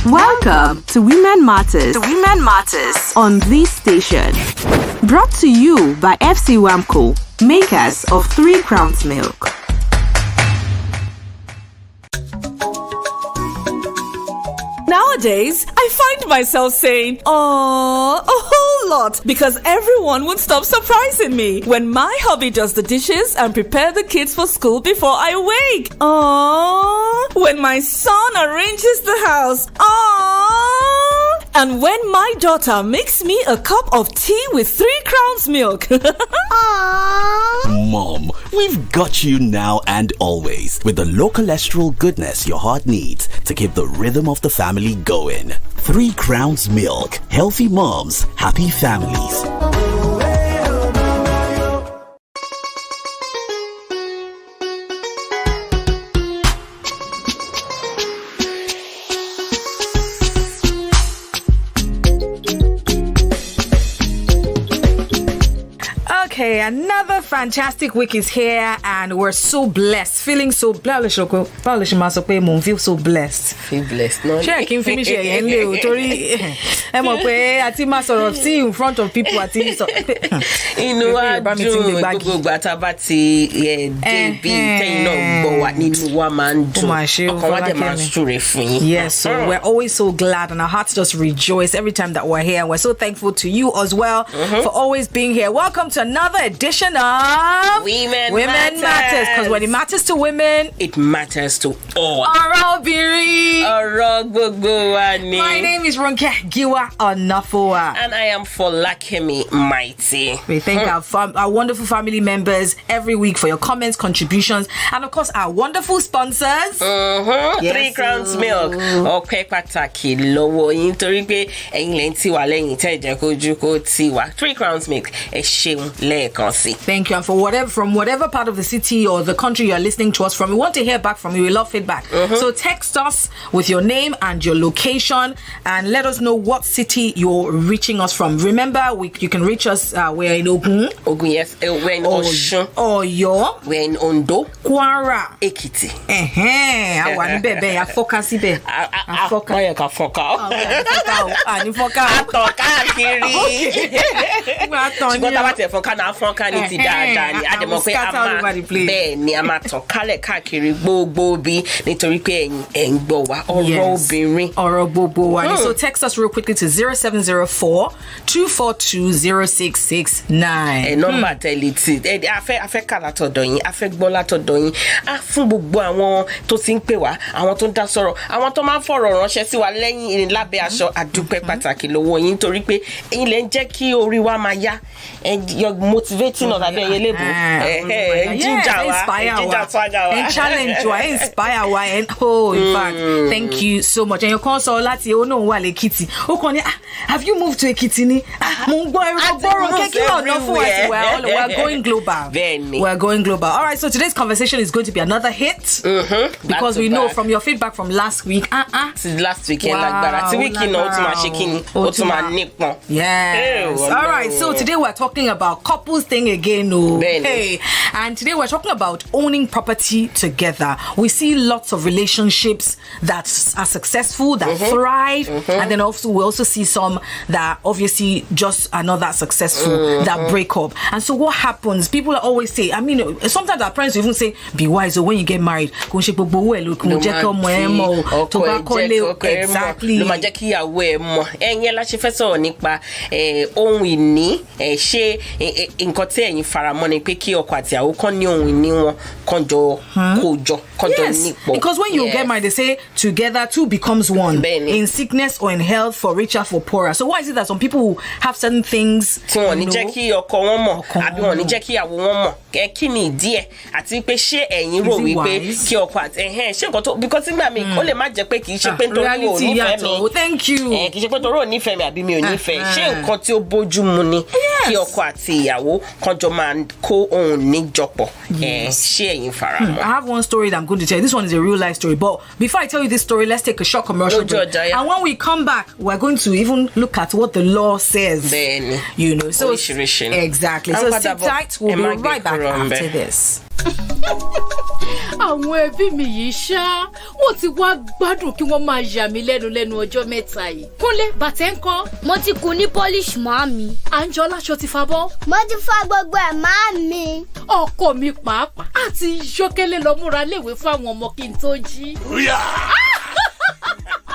Welcome to Women Matters. On this station. Brought to you by FC Wamco, makers of 3 Crowns Milk. Nowadays, I find myself saying, "Aww," a whole lot because everyone would stop surprising me when my hubby does the dishes and prepare the kids for school before I wake. Aww, when my son arranges the house. Aww, and when my daughter makes me a cup of tea with 3 Crowns Milk. Mom, we've got you now and always with the low cholesterol goodness your heart needs to keep the rhythm of the family going. 3 Crowns Milk. Healthy moms, happy families. Okay, another fantastic week is here and we're so blessed, feeling so blessed. Feel so blessed. Feel blessed, no? Sure, I can finish here. See in front of people at you know what? Yes, so we're always so glad and our hearts just rejoice every time that we're here. We're so thankful to you as well for always being here. Welcome to another edition of Women Matters. Because when it matters to women, it matters to all. ORO Obinrin. My name is Ronke Giwa-Onafuwa. And I am Folakemi Mighty. We thank our wonderful family members every week for your comments, contributions, and of course our wonderful sponsors. 3 Crowns Milk. Okay, pataki lowo yin tori pe eyin le nti wa leyin te je koju ko ti wa. 3 Crowns Milk. Thank you. And from whatever part of the city or the country you're listening to us from, we want to hear back from you. We love feedback. So text us with your name and your location and let us know what city you're reaching us from. Remember, you can reach us. We're in Ogun. Yes. We're in Osun. Oyo. We're in Ondo. Kwara. Ekiti. So text us real quickly to 0704-242-0669. Number telliti. Afe kala todoyin, afe gbola todoyin. Fún gbogbo àwọn tó tin pè wá, àwọn tó dá sọ̀rọ̀, àwọn tó máa fọ̀rọ̀ ránṣẹ́ sí wa lẹ́yìn lábẹ́ aṣọ àdúpẹ́ pàtàkì lọ́wọ́ yín torí pé ẹ̀yin lẹ ń jẹ́ kí orí wa máa yá. You're motivating us at the level. Challenge wa, inspire wa, and in fact, thank you so much. And your console lati o no wa Ekiti. O kon ni, have you moved to Ekiti ni? Mo ngbo we're going global. We're going global. All right, so today's conversation is going to be another hit because we know from your feedback from last week. Last weekend Yes. All right, so today we're talking about couples thing again. Hey, and today we're talking about owning property together. We see lots of relationships that are successful, that thrive, and then also we also see some that obviously just are not that successful, that break up. And so what happens? People always say, I mean, sometimes our parents even say, be wise when you get married. Exactly. Ohun ìní ṣe nǹkan tí ẹ̀yin faramọ́ ni pé kí ọkọ àti ìyàwó kan ní ohun ìní wọn kan jọ kójọ nípò. Because when you get married, they say together 2 becomes 1. In sickness or in health, for richer, for poorer. So why is it that some people have certain things tí wọ́n ní jẹ́ kí ọkọ wọn mọ̀ àbí wọ́n ní jẹ́ kí ìyàwó wọn mọ̀? Kí ni ìdí ẹ̀ àti pé ṣé ẹ̀yin rò wípé kí ọkọ àti ṣé nǹkan tó because nígbà mi ó lè má jẹ́ pé kì í ṣe pé nítorí ò nífẹ̀ẹ́ mi. Thank you. Kì í ṣe pé nítorí ò nífẹ̀ẹ́ mi àbí mi ò nífẹ̀ẹ́. Ṣé nǹkan tí ó bójú mu ni kí ọkọ àti ìyàwó kan jọ máa kó ohun níjọpọ̀? Ṣé ẹ̀yin faramọ́? I have one story that I'm going to tell you. This one is a real life story. But before I tell you this story, let's take a short commercial break. And when we come back, we're going to even look at what the law says. You know, so exactly. So sit tight. We'll be right back after this. Àwọn ẹbí mi yìí ṣá, wọ́n ti wá gbádùn kí wọ́n máa yà mí lẹ́nu ọjọ́ mẹ́ta yìí. Kúnlé, bàtẹ́ ńkọ́? Mo ti kun ní polish màámi. Àǹjọ́lá ṣo ti fa bọ́? Mo ti fa gbogbo ẹ̀ màámi. Ọkọ mi pàápàá àti Ṣókélé lọ múra léwe fún àwọn ọmọ kí n tó jí.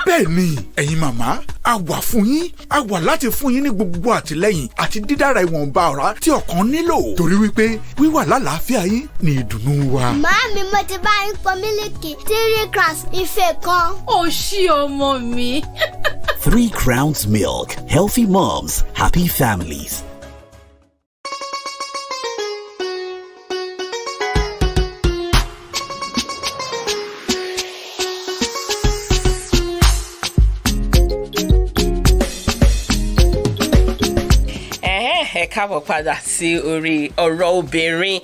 Bẹ́ẹ̀ni, ẹ̀yin màmá, a wà fún yín, a wà láti fún yín ní gbogbo àtìlẹ́yìn àti dídára ìwọ̀nba ọ̀rá tí ọkàn nílò. Torí wípé wíwà lálàáfíà yín ni ìdùnnú wa. Màámi, mo ti bá yín pọn mílìkì 3 crowns ife kan. Ó ṣí ọmọ mi. 3 Crowns Milk. Healthy moms, happy families. Ẹ káàbọ̀ padà sí orí ọ̀rọ̀ obìnrin.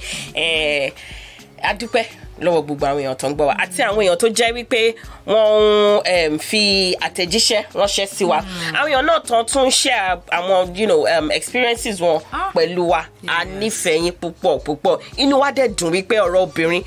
Adúpẹ́ lọ́wọ́ gbogbo àwọn èèyàn tó ń gbọ́ wa àti àwọn èèyàn tó jẹ́ wípé wọ́n fi àtẹ̀jíṣẹ́ ránṣẹ́ sí wa. Àwọn èèyàn náà tún share àwọn experiences wọn pẹ̀lú wa. A nífẹ̀ẹ́ yín púpọ̀. Inú wa dẹ̀ dùn wípé ọ̀rọ̀ obìnrin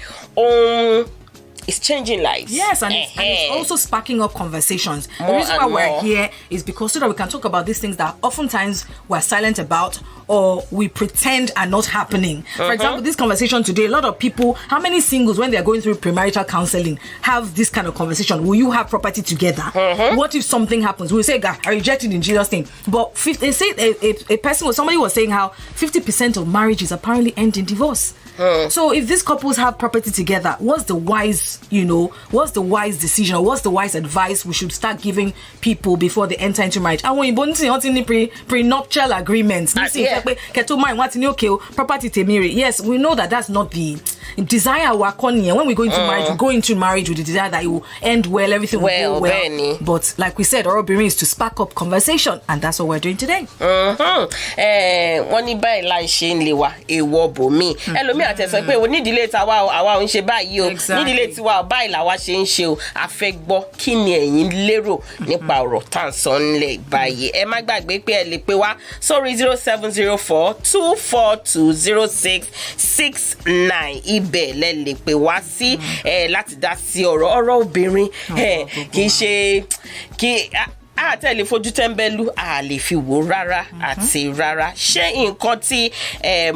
it's changing lives. Yes, and it's also sparking up conversations. The reason why we're here is because so that we can talk about these things that oftentimes we're silent about or we pretend are not happening. For example, this conversation today, a lot of people, how many singles, when they're going through premarital counseling, have this kind of conversation? Will you have property together? What if something happens? We'll say, God, I reject it in Jesus' name. But they say a person, somebody was saying how 50% of marriages apparently end in divorce. So if these couples have property together, what's the wise decision or what's the wise advice we should start giving people before they enter into marriage? And when you prenuptial agreements, property temiri. Yes, we know that that's not the desire when we go into marriage, we go into marriage with the desire that it will end well, everything will go well. Benny. But like we said, ORO Obinrin is to spark up conversation, and that's what we're doing today. Àtẹ̀sọ́ pé onídìílé tàwa àwa ò ń ṣe báyìí o nídìílé tiwa báyìí làwa ṣe ń ṣe o a fẹ́ gbọ́ kí ni ẹ̀yin lérò nípa ọ̀rọ̀ tá à ń sọ nílẹ̀ báyìí. Ẹ má gbàgbé pé ẹ lè pè wá sórí 0704-242-0669 ibẹ̀ lẹ lè pè wá sí láti dá sí ọ̀rọ̀ obìnrin kì í ṣe kí tẹ̀lé fojú tẹ́ńbẹ́lú a lè fi wò rárá àti rárá. Ṣé nǹkan tí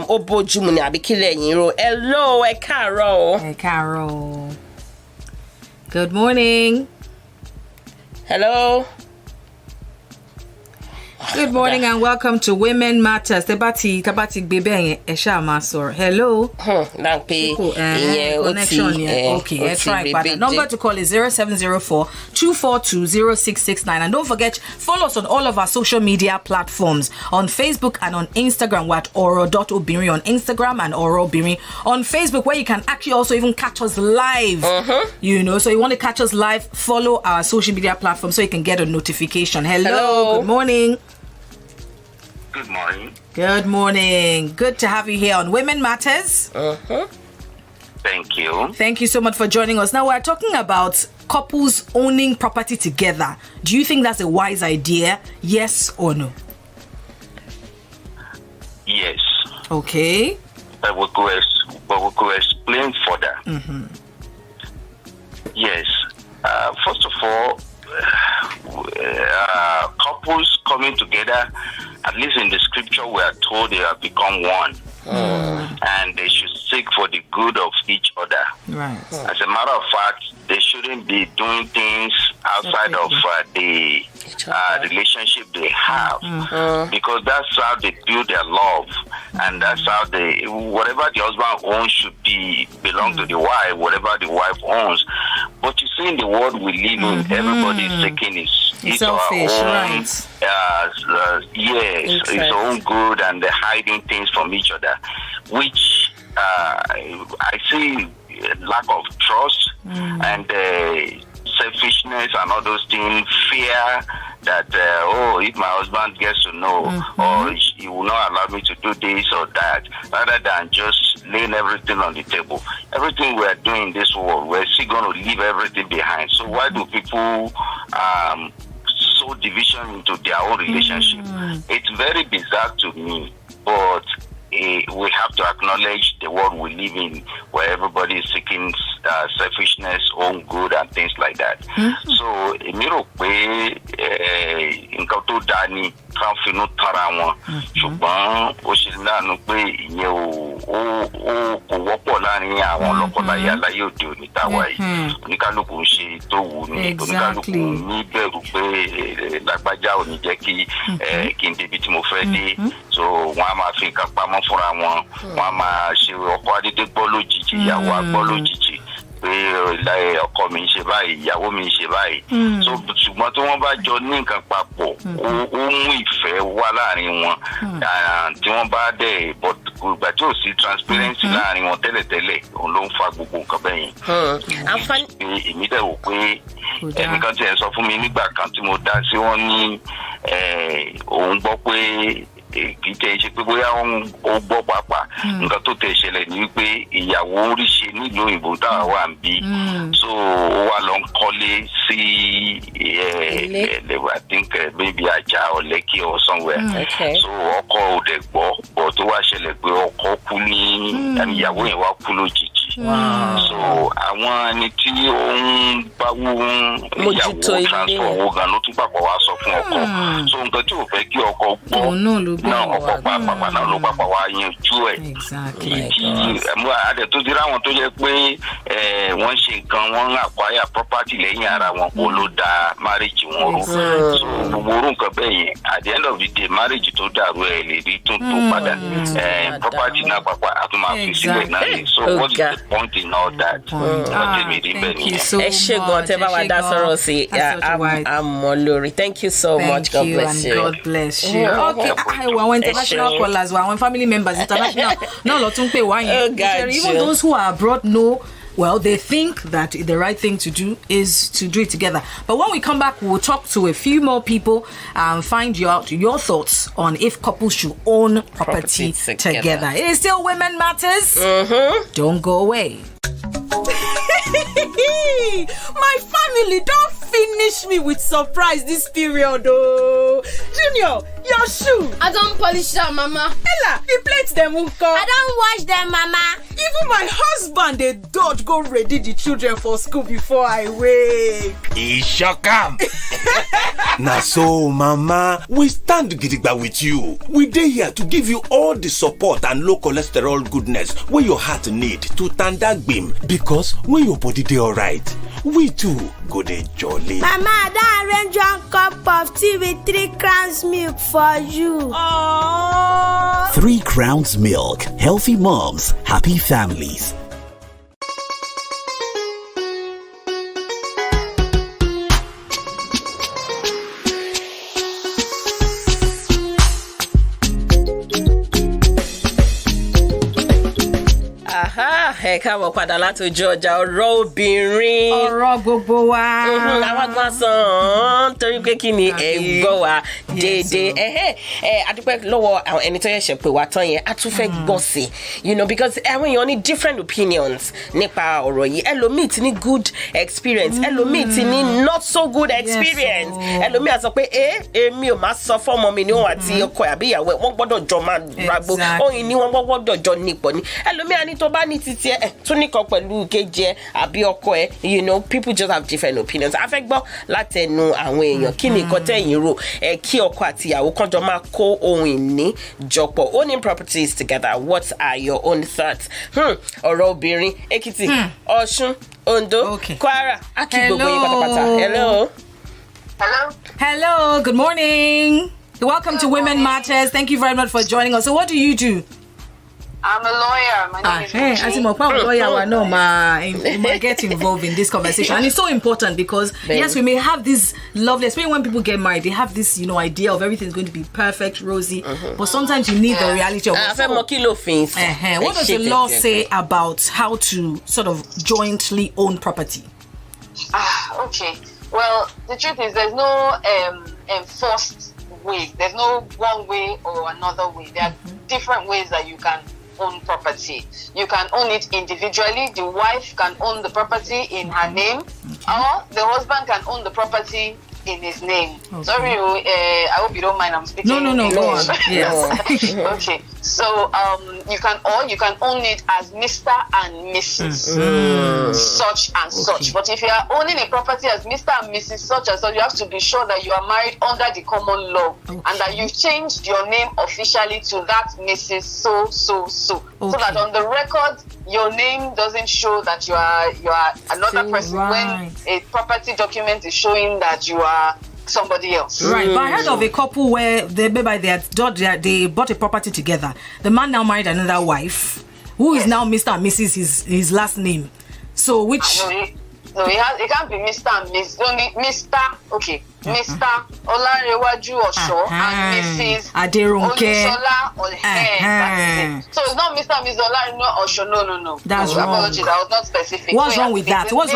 ó bójúmu ni àbí kí lẹ̀yin rò? Hello, ẹ káàárọ̀. Ẹ káàárọ̀. Good morning. Hello. Good morning and welcome to Women Matters. Tabati gbebe esha ma sọ̀rọ̀. Hello. Okay, try. But the number to call is 0704-242-0669. And don't forget, follow us on all of our social media platforms. On Facebook and on Instagram, we're at oro.obinrin on Instagram and ORO Obinrin on Facebook, where you can actually also even catch us live. So you want to catch us live, follow our social media platform so you can get a notification. Hello. Good morning. Good morning. Good morning. Good to have you here on Women Matters. Thank you. Thank you so much for joining us. Now, we're talking about couples owning property together. Do you think that's a wise idea? Yes or no? Yes. Okay. But we could explain further. Yes. First of all, couples coming together, at least in the scripture, we are told they have become one. And they should seek for the good of each other. Right. As a matter of fact, they shouldn't be doing things outside of the relationship they have, because that's how they build their love, and that's how whatever the husband owns should belong to the wife, whatever the wife owns. But you see, in the world we live in, everybody is taking his selfish, own, right? His own good, and they're hiding things from each other, which I see lack of trust and selfishness and all those things, fear that if my husband gets to know, or he will not allow me to do this or that, rather than just laying everything on the table. Everything we are doing in this world, we're still going to leave everything behind. So why do people sow division into their own relationship? It's very bizarre to me, but a we have to acknowledge the world we live in, where everybody is seeking selfishness, own good, and things like that. So, èmi rò pé nǹkan tó dáa ni kan finú tara wọn, ṣùgbọ́n ó ṣe láàánú pé ìyẹn ó kò wọ́pọ̀ láàrin àwọn lọ́kọláya láyé òde òní táwa yìí. Oníkálukú ń ṣe tó wù ní, oníkálukú ní bẹ̀rù pé lágbájá ò ní jẹ́ kí n débi tí mo fẹ́ dé. So wọ́n á máa fi nǹkan pamọ́ fúnra wọn, wọ́n á máa ṣe ọkọ adédé gbọ́ lójijì, ìyàwó á gbọ́ lójijì pé ọkọ mi ń ṣe báyìí, ìyàwó mi ń ṣe báyìí. So ṣùgbọ́n tí wọ́n bá jọ ní nǹkan papọ̀, ó mú ìfẹ́ wá láàrin wọn. Tí wọ́n bá dẹ̀ ìgbà tí ò sí transparency láàrin wọn tẹ́lẹ̀tẹ́lẹ̀, òun ló ń fa gbogbo nǹkan bẹ́yẹn. Èmi dẹ̀ wò pé ẹnìkan tí ẹ sọ fún mi nígbà kan tí mo dá sí wọn ní òun gbọ́ pé kì í tẹ́ ṣe pé bóyá ó gbọ́ pàápàá nǹkan tó tẹ̀ ṣẹlẹ̀ ní wípé ìyàwó ń rí ṣe nílùú òyìnbó táwa wà ń bí, so ó wà lọ ń kọ́lé sí I think maybe Ajah or Lekki or somewhere. So ọkọ ò dẹ̀ gbọ́ bọ̀ tó wá ṣẹlẹ̀ pé ọkọ kú ní ìyàwó yẹn wá kú lójijì. So àwọn ẹni tí ó ń báwú ìyàwó transfer owó gan ló tún pàpọ̀ wá sọ fún ọkọ. So nǹkan tí ò fẹ́ kí ọkọ gbọ́ náà ọkọ pàápàá náà ló pàpà wá yanjú ẹ̀. Adẹ̀ tó ti ráwọn tó jẹ́ pé wọ́n ṣe nǹkan, wọ́n ń acquire property lẹ́yìn ara wọn, kó ló da marriage wọn rú. So gbogbo orú nǹkan bẹ́ẹ̀ yẹn, at the end of the day marriage tó dàrú ẹ̀ lè rí tó padà. Property náà pàpà àtúmọ̀ àfi sílẹ̀ náà ni. So what is the point in all that? Thank you so much. Thank you so much. God bless you. God bless you. Okay, our international callers, our family members, international. No, even those who are abroad know. Well, they think that the right thing to do is to do it together. But when we come back, we'll talk to a few more people and find out your thoughts on if couples should own property together. It is still Women Matters. Don't go away. My family don't finish me with surprise this period, oh. Junior, your shoe. I don't polish them, Mama. Ella, the plates them won't come. I don't wash them, Mama. Even my husband, they don't go ready the children for school before I wake. He sure come. Now so, Mama, we stand gidigba with you. We dey here to give you all the support and low cholesterol goodness where your heart need to tanda gbim. Because when your body dey alright, we too go dey jolly. Mama, I arrange 1 cup of tea with 3 crowns milk for you. Aww. 3 Crowns Milk. Healthy moms, happy families. Ẹ káàbọ̀ padà láti ojú ọjà ọ̀rọ̀ obìnrin. Ọ̀rọ̀ gbogbo wa. Àwọn kan sàn torí pé kí ni ẹ̀ ń gbọ́ wa déédéé. Adúpẹ́ lọ́wọ́ àwọn ẹni tó yẹ ṣe pé wá tán yẹn, a tún fẹ́ gbọ́ sí. You know, because àwọn èèyàn ní different opinions nípa ọ̀rọ̀ yìí. Ẹlòmíì ti ní good experience, ẹlòmíì ti ní not so good experience. Ẹlòmíì á sọ pé èmi ò máa sọ fọ́mọ mi ní òun àti ọkọ àbí ìyàwó ẹ̀ wọ́n gbọ́dọ̀ jọ máa ragbo. Òyìn ni wọ́n gbọ́dọ̀ jọ nípọ̀ ni. Ẹlòmíì á ní tó bá ní títí ẹ̀ tún nìkan pẹ̀lú kejì ẹ̀ àbí ọkọ ẹ̀. You know, people just have different opinions. A fẹ́ gbọ́ látẹnu àwọn èèyàn kí ni nǹkan tẹ̀yìn rò kí ọkọ àti ìyàwó kan jọ máa kó ohun ìní jọpọ̀. Owning properties together, what are your own thoughts? Ọ̀rọ̀ obìnrin, Èkìtì, Ọ̀ṣun, Ondo, Kwara, Aki gbogbo yín pátápátá. Hello. Hello, good morning. Welcome to Women Matters. Thank you very much for joining us. So what do you do? I'm a lawyer. My name is Ronke. As a lawyer, no, ma get involved in this conversation, and it's so important because yes, we may have this lovely, especially when people get married, they have this idea of everything's going to be perfect, rosy, but sometimes you need the reality of what does the law say about how to sort of jointly own property? Okay. Well, the truth is there's no enforced way. There's no one way or another way. There are different ways that you can own property. You can own it individually. The wife can own the property in her name, or the husband can own the property in his name. Okay. Sorry, I hope you don't mind. I'm speaking. No. Go on. Yes. Okay. So you can own it as Mr. and Mrs. Such and such. But if you are owning a property as Mr. and Mrs. Such and such, you have to be sure that you are married under the common law and that you've changed your name officially to that Mrs. So. So that on the record your name doesn't show that you are another person when a property document is showing that you are somebody else. Right, but I heard of a couple where they bought a property together. The man now married another wife, who is now Mr. and Mrs. his last name. So which? No, it can't be Mr. and Miss. Only Mr. Okay, Mr. Olarewaju Osho and Mrs. Ronke. So it's not Mr. and Mrs. Olarewaju Osho. No. That's wrong. Apologies, I was not specific. What's wrong with that? What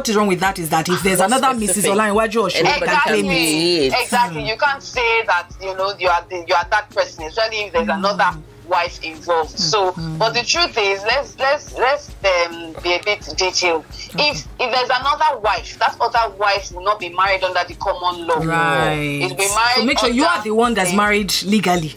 is wrong with that is that if there's another Mrs. Olarewaju Osho, exactly. You can't say that you are that person, especially if there's another wife involved. So, but the truth is, let's be a bit detailed. If there's another wife, that other wife will not be married under the common law. Right. It'll be married. So make sure you are the one that's married legally.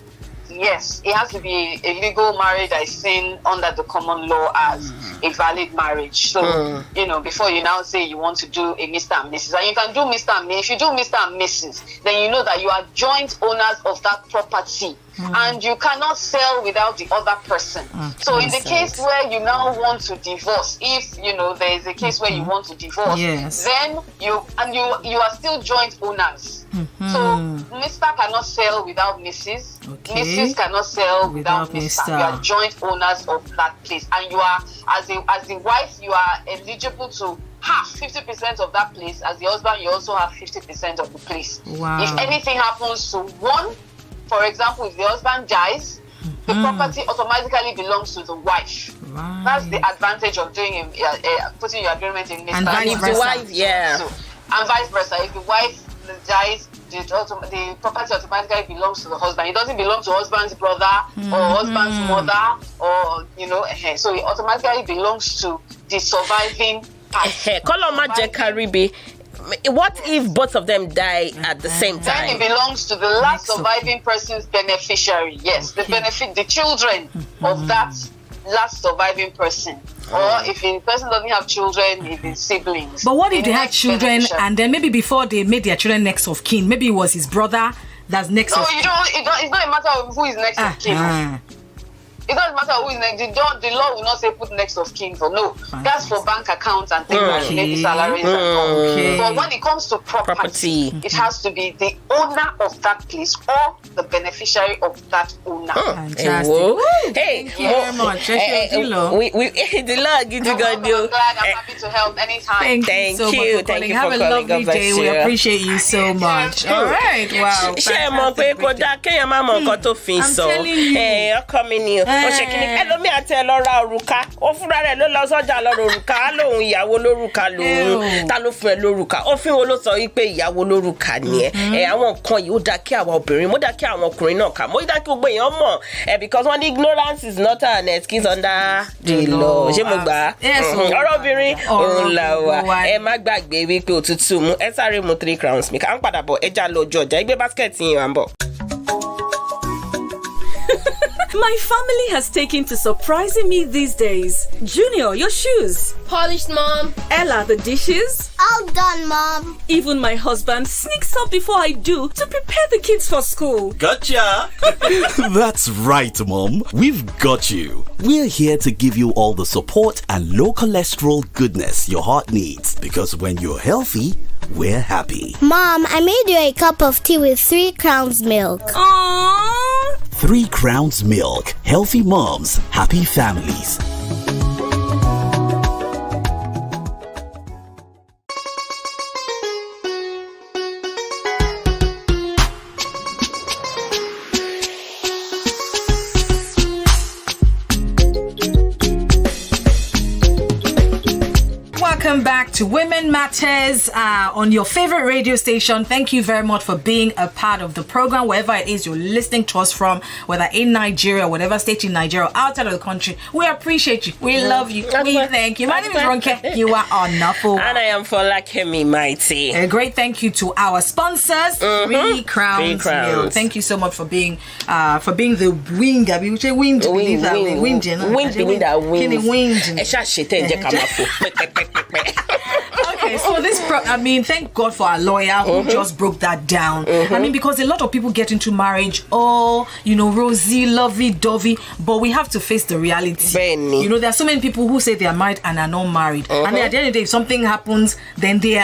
Yes, it has to be a legal marriage that is seen under the common law as a valid marriage. So, before you now say you want to do a Mr. and Mrs. And you can do Mr. and Mrs. If you do Mr. and Mrs., then you know that you are joint owners of that property. And you cannot sell without the other person. So in the case where you now want to divorce, if there is a case where you want to divorce, then you are still joint owners. So Mr. cannot sell without Mrs. Mrs. cannot sell without Mr. You are joint owners of that place, and you are as the wife, you are eligible to have 50% of that place. As the husband, you also have 50% of the place. Wow. If anything happens to one, for example, if the husband dies, the property automatically belongs to the wife. Right. That's the advantage of doing putting your agreement in Mr. And vice versa. And vice versa. If the wife dies, the property automatically belongs to the husband. It doesn't belong to husband's brother or husband's mother, or so it automatically belongs to the surviving party. What if both of them die at the same time? Then it belongs to the last surviving person's beneficiary. Yes, the children of that last surviving person. Or if the person doesn't have children, if it's siblings. But what if they had children and then maybe before they made their children next of kin, maybe it was his brother that's next of kin? No, it's not a matter of who is next of kin. It doesn't matter who is next. The law will not say put next of kin for no. That's for bank accounts and things like maybe salaries and all. But when it comes to property, it has to be the owner of that place or the beneficiary of that owner. Fantastic. Hey, thank you very much. The law gives you good news. I'm glad. I'm happy to help anytime. Thank you so much for calling. Have a lovely day. We appreciate you so much. All right. Wow. I'm telling you. Hey, you're coming here. Ẹlòmí àti ẹlọ́ra òrùka ó fúnra rẹ̀ ló lọ sọ́jà lọ́rọ̀ òrùka lóhun ìyàwó lórùka lòun ta ló fún ẹ lórùka òfin wo ló sọ wípé ìyàwó lórùka ni ẹ àwọn nǹkan yìí ó dá kí àwọn obìnrin mo dá kí àwọn ọkùnrin náà kà mo dá kí gbogbo èèyàn mọ̀ because one ignorance is not an excuse under the law ṣé mo gbà ọ̀rọ̀ obìnrin òun là wà ẹ má gbàgbé wípé òtútù mú ẹ sáré mu 3 crowns mi kà ń padà bọ̀ ẹja lọ ọjọ́ ọjà ìgbé basket yìí wà ń bọ̀. My family has taken to surprising me these days. Junior, your shoes. Polished, Mom. Ella, the dishes. All done, Mom. Even my husband sneaks up before I do to prepare the kids for school. Gotcha! That's right, Mom. We've got you. We're here to give you all the support and low cholesterol goodness your heart needs. Because when you're healthy, we're happy. Mom, I made you a cup of tea with 3 crowns milk. Aww. 3 crowns milk. Healthy moms, happy families. Welcome back to Women Matters on your favorite radio station. Thank you very much for being a part of the program, wherever it is you're listening to us from, whether in Nigeria, whatever state in Nigeria, outside of the country. We appreciate you. We love you. We thank you. My name is Ronke. Giwa-Onafuwa. And I am Folakemi, mighty. A great thank you to our sponsors, 3 Crowns Milk. Thank you so much for being the wing. I mean, wing. Okay, so this thank God for our lawyer who just broke that down. I mean, because a lot of people get into marriage, rosy, lovey-dovey, but we have to face the reality. Benny. There are so many people who say they are married and are not married. And then at the end of the day, if something happens, then they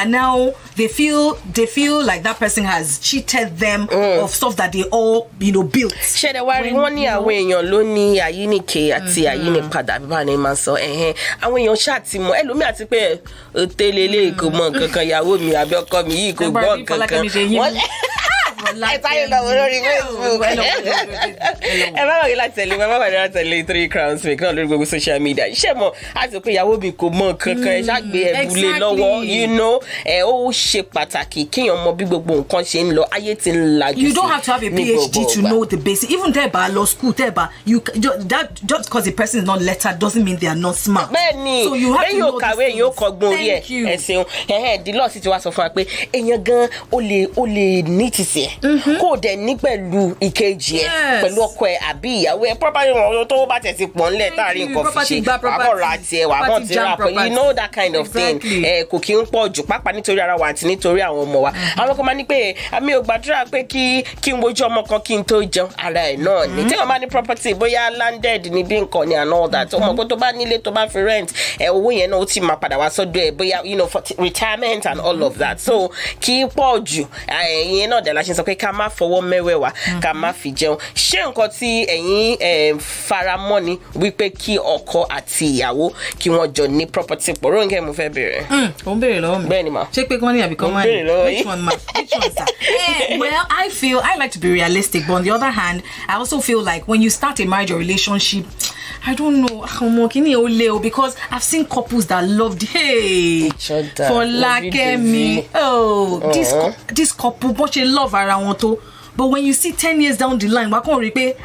feel like that person has cheated them of stuff that they all, built. Three Crowns Milk on Google social media. You don't have to have a PhD to know the basic. Even there by law school, that just because the person is not lettered doesn't mean they are not smart. So you have to know this. Thank you. The law situation for kò dẹ̀ ní pẹ̀lú ìkejì ẹ̀ pẹ̀lú ọkọ ẹ̀ àbí ìyàwó ẹ̀ property wọn tó bá tẹ̀ sí pọ̀nlẹ̀ táàrí nǹkan fi ṣe àbọ̀rọ̀ àti ẹ̀wà àbọ̀ tí ra pé that kind of thing kò kí ń pọ̀ jù pápá nítorí ara wa àti nítorí àwọn ọmọ wa. Àwọn kan máa ní pé àmì ò gbàdúrà pé kí n wojú ọmọ kan kí n tó jẹun ara ẹ̀ náà ni tí wọ́n bá ní property bóyá landed ní bí nǹkan ni and all that ọmọ pé tó bá nílé tó bá fi rent owó yẹn náà ó ti máa padà wá sọ́dọ̀ ẹ̀ bóyá for retirement and all of that so kí pọ̀ jù ìyẹn náà dẹ̀ la ṣe sọ pé ká má fọwọ́ mẹ́wẹ̀wá ká má fi jẹun. Ṣé nǹkan tí ẹ̀yin faramọ́ ni wípé kí ọkọ àti ìyàwó kí wọ́n jọ ní property pọ̀? Ronke mo fẹ́ bẹ̀rẹ̀. Ó ń bẹ̀rẹ̀ lọ́wọ́ mi. Bẹ́ẹ̀ ni ma. Ṣé pé kí wọ́n ní àbí kan wá ní? Which one ma? Which one sir? Well, I like to be realistic, but on the other hand, I also feel like when you start a marriage or relationship, I don't know, because I've seen couples that loved each other. Folakemi. This couple, but she love around to. But when you see 10 years down the line, we can't repeat.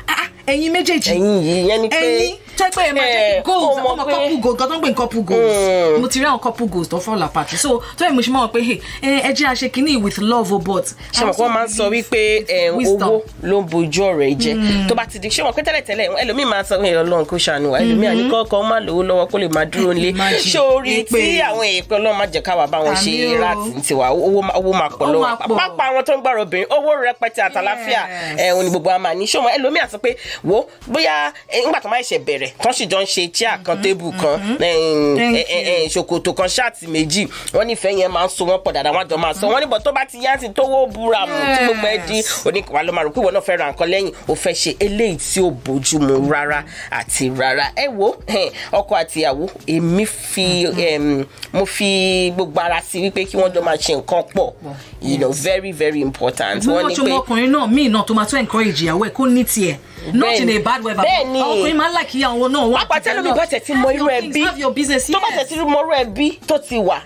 Ẹ̀yin méjèèjì. Ẹ̀yin tẹ́pẹ́ ẹ̀ máa jẹ́ goals. Ọmọ couple goals. Gọ́dọ̀ ń gbé couple goals. Mo ti rí àwọn couple goals tó fall apart. So tó yẹ mo ṣe máa wọ pé ẹ jẹ́ àṣẹ kìíní with love o but. Ṣé wọn kọ́ máa ń sọ wípé owó ló ń bojú ọ̀rẹ́ jẹ́. Tó bá ti di ṣé wọn pé tẹ́lẹ̀tẹ́lẹ̀ ẹlòmíì máa sọ pé Ọlọ́run kò ṣàánú wa. Ẹlòmíì àní kọ́kọ́ máa lówó lọ́wọ́ kó lè máa dúró nílé. Ṣé orí tí àwọn èèpẹ̀ Ọlọ́run máa jẹ́ káwa bá wọn ṣe ráàtì tiwa owó máa pọ̀ lọ́wọ́. Pápá àwọn tó ń gbàrọ̀ obìnrin owó rẹpẹtẹ àtàláfíà òní gbogbo àmà ní ṣé wọn ẹlòmíì àti pé wo bóyá nígbà tó máa ṣe bẹ̀rẹ̀ tó sì jọ ń ṣe chair kan table kan ṣòkòtò kan ṣáàtì méjì wọ́n nífẹ̀ẹ́ yẹn máa ń so wọ́n pọ̀ dáadáa wọ́n jọ máa sọ wọ́n níbọ̀ tó bá ti yá sí tówó búra mu tí gbogbo ẹ di oníkàwá ló máa rò pé ìwọ náà fẹ́ ra nǹkan lẹ́yìn ó fẹ́ ṣe eléyìí tí ó bójú mu rárá àti rárá. Ẹ wo ọkọ àti ìyàwó èmi mo fi gbogbo ara sí wípé kí wọ́n jọ máa ṣe nǹkan pọ̀ very very important. Wọ́n ní pé ọkùnrin náà míì náà tó máa tó encourage ìyàwó ẹ̀ kó ní tiẹ̀. Not in a bad way, but ọkùnrin máa ń like ìyàwó náà wọ́n. Àpàtẹ́ lómi bá tẹ̀ tí mọ irú ẹbí tó bá tẹ̀ tí mọ irú ẹbí tó ti wà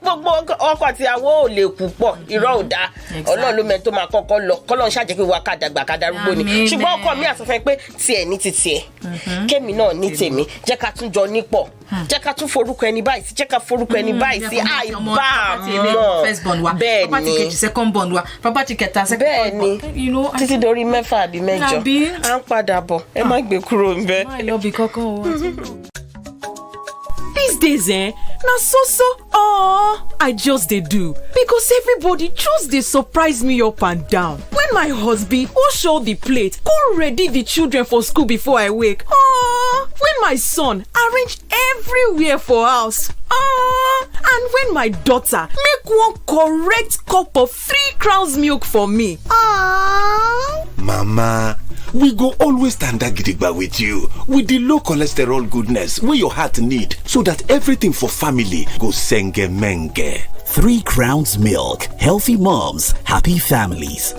gbogbo ọkọ àti ìyàwó ò lè kú pọ̀ irọ́ ò dáa Ọlọ́run ló mẹ́ni tó máa kọ́kọ́ lọ kọ́lọ́run ṣàjẹ́ pé wà ká dàgbà ká darúgbó ni ṣùgbọ́n ọkọ mi àsọfẹ́ pé tiẹ̀ ní ti tiẹ̀ kémi náà ní tèmi jẹ́ ká tún jọ nípọ̀ jẹ́ ká tún forúkọ ẹni báyìí sí jẹ́ ká forúkọ ẹni báyìí sí àìbá mọ̀ bẹ́ẹ̀ ni second born wa property kẹta second born títí dorí mẹ́fà àbí mẹ́jọ à ń padà bọ̀ ẹ má gbé kúrò ń bẹ̀. máa lọ bí kọ́kọ́ o. These days, na so I just dey do because everybody just dey surprise me up and down. When my husband wash all the plate, go ready the children for school before I wake. When my son arrange everywhere for house. And when my daughter make one correct cup of 3 Crowns milk for me. Mama, we go always stand gidigba with you with the low cholesterol goodness wey your heart need so that everything for family go senge menge. 3 Crowns Milk. Healthy moms, happy families.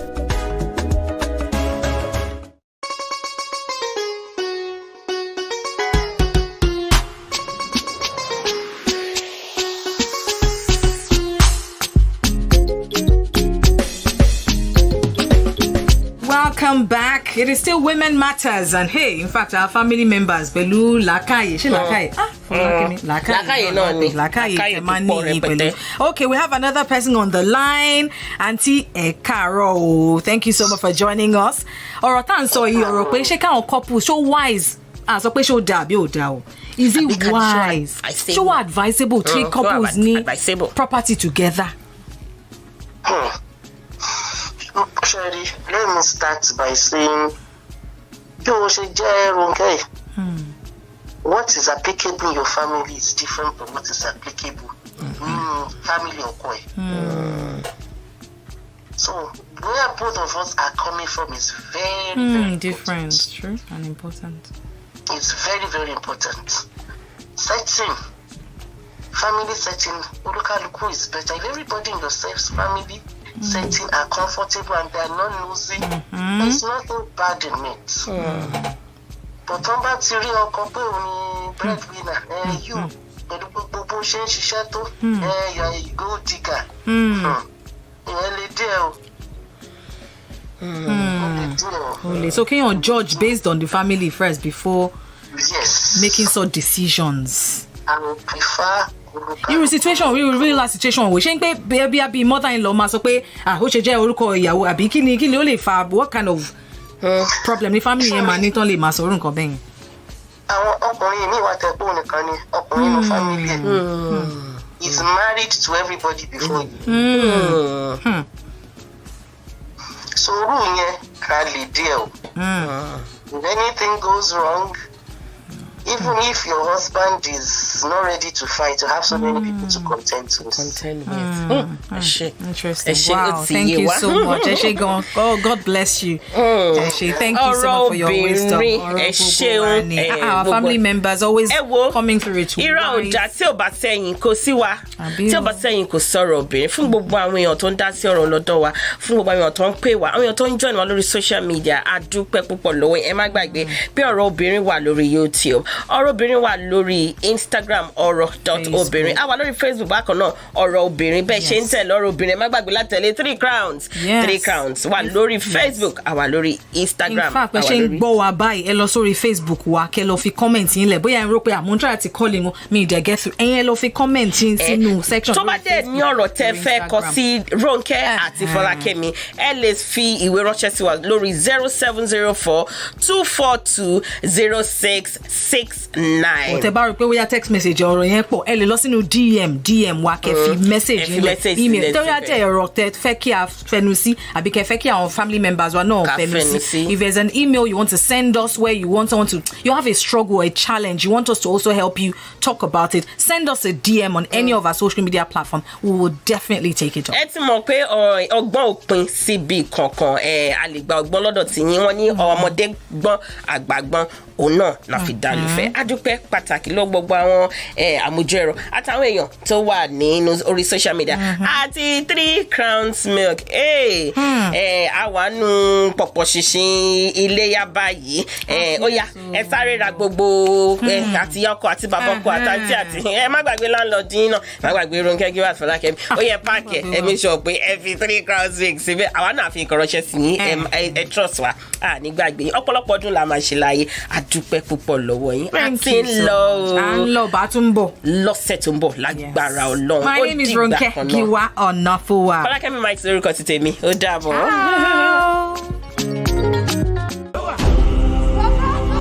welcome back. It is still Women Matters, and hey, in fact, our family members, Belu, Lakaye, she Lakaye. Lakaye. Okay, we have another person on the line, Auntie Ekaro. Thank you so much for joining us. Orotan so Europe, she can couple so wise. So show dabi o da. Is it wise? So advisable to couples need property together. Actually, let me start by saying, Ronke, what is applicable in your family is different from what is applicable in family or koi. So where both of us are coming from is very, very different. It's true and important. It's very, very important. Setting, family setting, Ulukaluku is better. If everybody in yourself's family setting are comfortable and they are not losing, there's nothing bad in it. But on that theory of couple breadwinner, you, but you're a gold digger. So can you judge based on the family first before making such decisions? I would prefer irú situation real situation we ṣe ń pé baby abi mother-in-law máa sọ pé ó ṣe jẹ́ orúkọ ìyàwó àbí kí ni ó lè fa what kind of problem ní family yẹn máa ní tán lè máa sọ orúkọ bẹ́yìn. àwọn ọkùnrin mi wà tẹ̀pọ̀ nìkan ni ọkùnrin ní family is married to everybody before you. So orú yẹn ká lè dé o. If anything goes wrong, even if your husband is not ready to fight, you have so many people to contend with. Interesting. Wow, thank you so much. God bless you. Thank you so much for your wisdom. Our family members always coming through it. Tí ó bá sẹ́yìn kò sí wa. Tí ó bá sẹ́yìn kò sọ̀rọ̀ obìnrin. Fún gbogbo àwọn èèyàn tó ń dá sí ọ̀rọ̀ lọ́dọ̀ wa. Fún gbogbo àwọn èèyàn tó ń pè wá. Àwọn èèyàn tó ń join wa lórí social media. A dúpẹ́ púpọ̀ lọ́wọ́. Ẹ má gbàgbé pé ọ̀rọ̀ obìnrin wà lórí YouTube. Ọ̀rọ̀ obìnrin wà lórí Instagram oro.obinrin. A wà lórí Facebook bákan náà ọ̀rọ̀ obìnrin. Bẹ́ẹ̀ ṣe ń tẹ̀lé ọ̀rọ̀ obìnrin. Má gbàgbé láti tẹ̀lé 3 crowns. 3 crowns wà lórí Facebook. A wà lórí Instagram. In fact, bẹ́ẹ̀ ṣe ń gbọ́ wa báyìí ẹ lọ sórí Facebook wa kẹ́ lọ fi comment yín lẹ̀. Bóyá ẹ rò pé àmúntà àti calling wọn mi ìdẹ̀ get through. Ẹ̀yin ẹ lọ fi comment yín sínú section. Tó bá dẹ̀ ní ọ̀rọ̀ tẹ́ fẹ́ kọ sí Ronke àti Folakemi, ẹ lè fi ìwé ránṣẹ́ sí wa lórí 0704-242-0669. Tẹ́ bá rò pé wíyá text message ọ̀rọ̀ yẹn pọ̀ ẹ lè lọ sínú DM wa kẹ́ fi message yín lẹ̀ email tó yá tẹ́ ọ̀rọ̀ tẹ́ fẹ́ kí a fẹnu sí àbí kẹ́ fẹ́ kí àwọn family members wa náà fẹnu sí. If there's an email you want to send us where you want someone to, you have a struggle, a challenge, you want us to also help you talk about it, send us a DM on any of our social media platforms. We will definitely take it up. Ẹ ti mọ̀ pé ọgbọ́n òpin síbi kankan a lè gba ọgbọ́n lọ́dọ̀ tí yín wọ́n ní ọmọdé gbọ́n àgbà gbọ́n òun náà la fi dá lùfẹ́. A dúpẹ́ pàtàkì lọ gbogbo àwọn àmójú ẹ̀rọ àtàwọn èèyàn tó wà nínú orí social media àti 3 crowns milk. Àwa nù pọ̀pọ̀ ṣìnṣìn iléyá báyìí. Ó yá ẹ sáré ra gbogbo àti ọkọ àti bàbá ọkọ àti ẹ má gbàgbé landlord yín náà má gbàgbé Ronke Giwa Folakemi. Ó yẹ páàkì ẹ make sure pé ẹ fi 3 crowns milk síbẹ̀. Àwa náà fi ìkọ̀rọ̀ṣẹ́ sí yín ẹ trust wa ní gbàgbé yín. Ọ̀pọ̀lọpọ̀ ọdún la máa ṣe láyé. Adúpẹ́ púpọ̀ lọ́wọ́ yín. Àti lọ bá tún bọ̀ lọ́sẹ̀ tó ń bọ̀ lágbára Ọlọ́run. My name is Ronke Giwa-Onafuwa. Folakemi Mike lórúkọ ti tèmi. Ó dàbọ̀.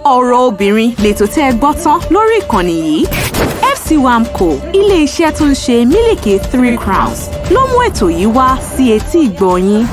Ọ̀rọ̀ obìnrin lètò tẹ́ ẹ gbọ́ tán lórí ìkànnì yìí. FC Wamco, ilé-iṣẹ́ tó ń ṣe mílìkì 3 crowns, ló mú ètò yìí wá sí etí ìgbọ́ yín.